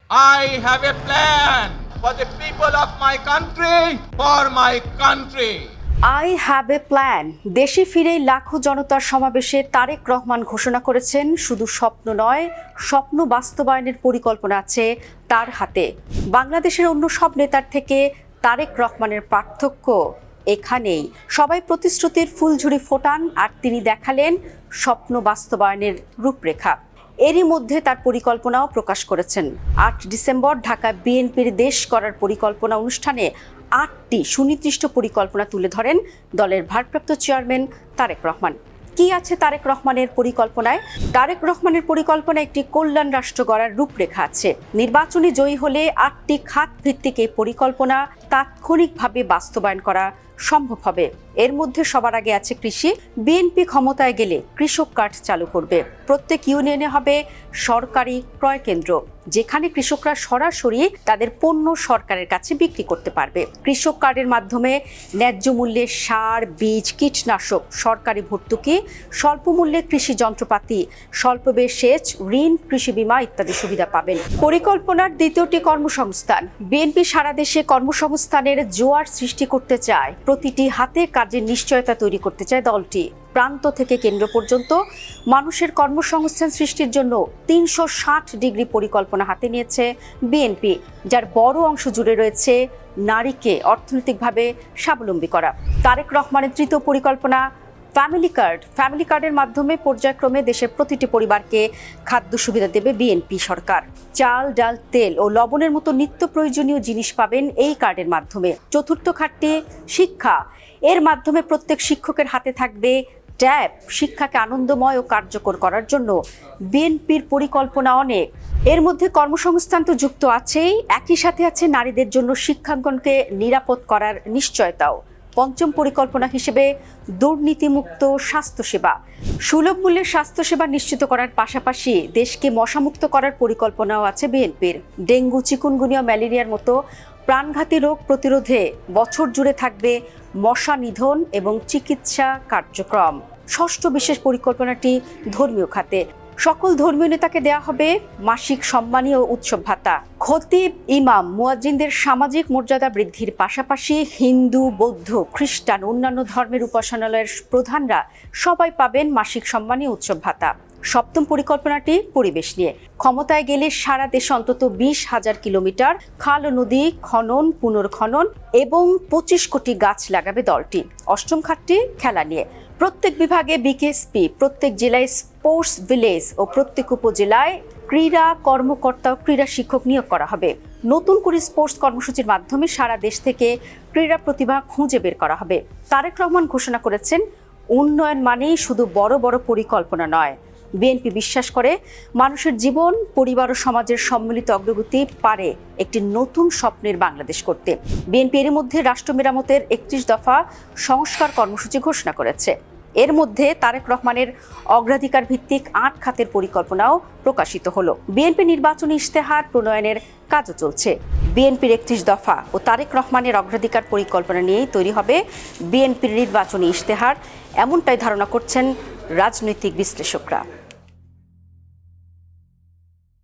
I have a plan for the people of my country, for my country. I have a plan. দেশে ফিরেই লাখো জনতার সমাবেশে তারেক রহমান ঘোষণা করেছেন, শুধু স্বপ্ন নয়, স্বপ্ন বাস্তবায়নের পরিকল্পনা আছে তার হাতে। বাংলাদেশের অন্য সব নেতার থেকে তারেক রহমানের পার্থক্য এখানেই। সবাই প্রতিশ্রুতির ফুলঝুরি ফোটান, আর তিনি দেখালেন স্বপ্ন বাস্তবায়নের রূপরেখা। এরই মধ্যে তার পরিকল্পনাও প্রকাশ করেছেন। ৮ ডিসেম্বর ঢাকা বিএনপির দেশ করার পরিকল্পনা অনুষ্ঠানে ৮টি সুনির্দিষ্ট পরিকল্পনা তুলে ধরেন দলের ভারপ্রাপ্ত চেয়ারম্যান তারেক রহমান। কি আছে তারেক রহমানের পরিকল্পনায়? তারেক রহমানের পরিকল্পনায় একটি কল্যাণ রাষ্ট্র গড়ার রূপরেখা আছে। নির্বাচনে জয়ী হলে ৮টি খাত ভিত্তিক এই পরিকল্পনা তাৎক্ষণিকভাবে বাস্তবায়ন করা সম্ভব হবে। এর মধ্যে সবার আগে আছে কৃষি। বিএনপি ক্ষমতায় গেলে কৃষক কার্ড চালু করবে। প্রত্যেক ইউনিয়নে হবে সরকারি ক্রয় কেন্দ্র, যেখানে কৃষকরা সরাসরি তাদের পণ্য সরকারের কাছে বিক্রি করতে পারবে। কৃষক কার্ডের মাধ্যমে ন্যায্য মূল্যে সার, বীজ, কীটনাশক, সরকারি ভর্তুকি, স্বল্প মূল্যে কৃষি যন্ত্রপাতি, স্বল্প ব্যয়ে সেচ, ঋণ, কৃষি বীমা ইত্যাদি সুবিধা পাবেন। পরিকল্পনার দ্বিতীয়টি কর্মসংস্থান। বিএনপি সারা দেশে কর্মসংস্থানের জোয়ার সৃষ্টি করতে চায়। প্রতিটি হাতে কাজের নিশ্চয়তা তৈরি করতে চায় দলটি। প্রান্ত থেকে কেন্দ্র পর্যন্ত মানুষের কর্মসংস্থান সৃষ্টির জন্য ৩৬০ ডিগ্রি পরিকল্পনা হাতে নিয়েছে বিএনপি, যার বড় অংশ জুড়ে রয়েছে নারীকে অর্থনৈতিকভাবে স্বাবলম্বী করা। তারেক রহমানের তৃতীয় পরিকল্পনা ফ্যামিলি কার্ড। ফ্যামিলি কার্ডের মাধ্যমে পর্যায়ক্রমে দেশের প্রতিটি পরিবারকে খাদ্য সুবিধা দেবে বিএনপি সরকার। চাল, ডাল, তেল ও লবণের মতো নিত্য প্রয়োজনীয় জিনিস পাবেন এই কার্ডের মাধ্যমে। চতুর্থ খাতটি শিক্ষা। এর মাধ্যমে প্রত্যেক শিক্ষকের হাতে থাকবে ট্যাব। শিক্ষাকে আনন্দময় ও কার্যকর করার জন্য বিএনপির পরিকল্পনা অনেক। এর মধ্যে কর্মসংস্থান তো যুক্ত আছেই, একই সাথে আছে নারীদের জন্য শিক্ষাঙ্গনকে নিরাপদ করার নিশ্চয়তাও। পঞ্চম পরিকল্পনা হিসেবে দুর্নীতিমুক্ত স্বাস্থ্যসেবা। সুলভ মূল্যের স্বাস্থ্যসেবা নিশ্চিত করার পাশাপাশি দেশকে মশামুক্ত করার পরিকল্পনাও আছে বিএনপির। ডেঙ্গু, চিকুনগুনিয়া, ম্যালেরিয়ার মতো প্রাণঘাতী রোগ প্রতিরোধে বছর জুড়ে থাকবে মশা নিধন এবং চিকিৎসা কার্যক্রম। ষষ্ঠ বিশেষ পরিকল্পনাটি ধর্মীয় খাতে। সকল ধর্মীয় নেতাকে দেয়া হবে মাসিক সম্মানী ও উৎসব ভাতা। খতিব, ইমাম, মুয়াজ্জিনদের সামাজিক মর্যাদা বৃদ্ধির পাশাপাশি হিন্দু, বৌদ্ধ, খ্রিস্টান, অন্যান্য ধর্মের উপাসনালয়ের প্রধানরা সবাই পাবেন মাসিক সম্মানী উৎসব ভাতা। সপ্তম পরিকল্পনাটি পরিবেশ নিয়ে। ক্ষমতায় গেলে সারা দেশে অন্তত ২০,০০০ কিলোমিটার খাল ও নদী খনন, পুনর্খনন এবং ২৫ কোটি গাছ লাগাবে দলটি। অষ্টম খাতটি খেলা নিয়ে। প্রত্যেক বিভাগে বিকেএসপি, প্রত্যেক জেলায় স্পোর্টস ভিলেজ ও প্রত্যেক উপজেলায় ক্রীড়া কর্মকর্তা ও ক্রীড়া শিক্ষক নিয়োগ করা হবে। নতুন করে স্পোর্টস কর্মসূচির মাধ্যমে সারা দেশ থেকে ক্রীড়া প্রতিভা খুঁজে বের করা হবে। তারেক রহমান ঘোষণা করেছেন, উন্নয়ন মানেই শুধু বড় বড় পরিকল্পনা নয়। বিএনপি বিশ্বাস করে মানুষের জীবন, পরিবার ও সমাজের সম্মিলিত অগ্রগতি পারে একটি নতুন স্বপ্নের বাংলাদেশ করতে। বিএনপি এর মধ্যে রাষ্ট্র মেরামতের ৩১ দফা সংস্কার কর্মসূচি ঘোষণা করেছে। এর মধ্যে তারেক রহমানের অগ্রাধিকার ভিত্তিক ৮ খাতের পরিকল্পনাও প্রকাশিত হলো। বিএনপি নির্বাচনী ইশতেহার প্রণয়নের কাজও চলছে। বিএনপির ৩১ দফা ও তারেক রহমানের অগ্রাধিকার পরিকল্পনা নিয়েই তৈরি হবে বিএনপির নির্বাচনী ইশতেহার, এমনটাই ধারণা করছেন রাজনৈতিক বিশ্লেষকরা।